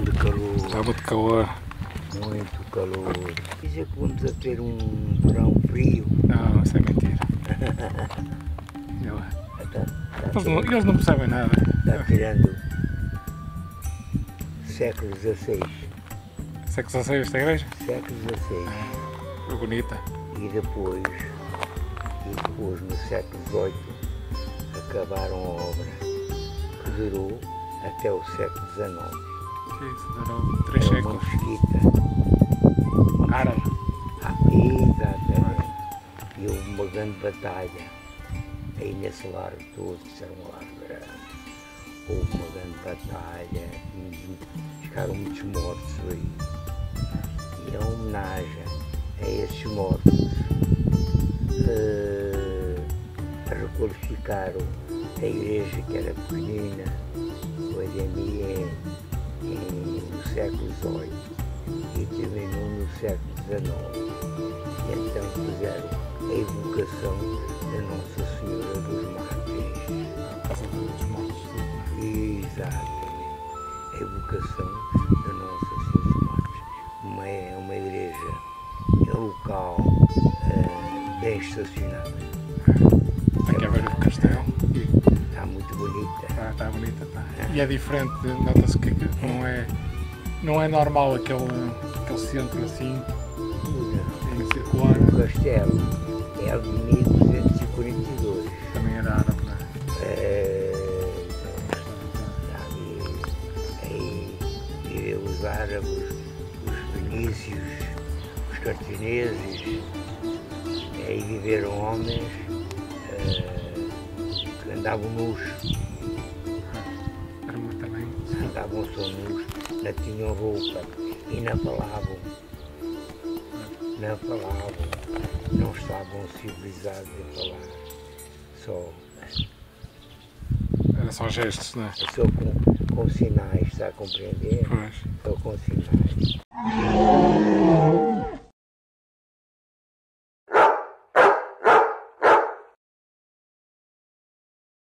grande calor. Está muito calor. Muito calor. Dizer que vamos a ter um verão frio. Não, isso é mentira. Eles não percebem nada. Está tirando século XVI. Século XVI esta igreja? Século XVI. Foi bonita. E depois no século XVIII, acabaram a obra, que durou até o século XIX. Que isso, durou 3 Uma séculos. mesquita. Árabe. Exatamente. E houve uma grande batalha aí nesse largo todo, que era um largo grande. Houve uma grande batalha, ficaram muitos mortos aí. E em homenagem a esses mortos, requalificaram a igreja, que era pequenina, hoje em dia no século XVIII e terminou no século XIX. E então fizeram a evocação da Nossa Senhora dos Mártires. A casa dos mortos. Exatamente. A evocação da Nossa Senhora dos Mártires. Uma igreja, um local bem estacionado. Aqui a ver o castelo. Está muito bonita. Está bonita, está. E é diferente, nota-se que não é normal aquele centro assim, em circular. O castelo é a Avenida 242. Também era árabe, não é? Aí viveu os árabes, os fenícios, os cartagineses, aí viveram homens que andavam nus. Também. Andavam só nus, não tinham roupa e não falavam, não estavam civilizados a falar, Era só gestos, não é? só com sinais, está a compreender? Pois. Só com sinais.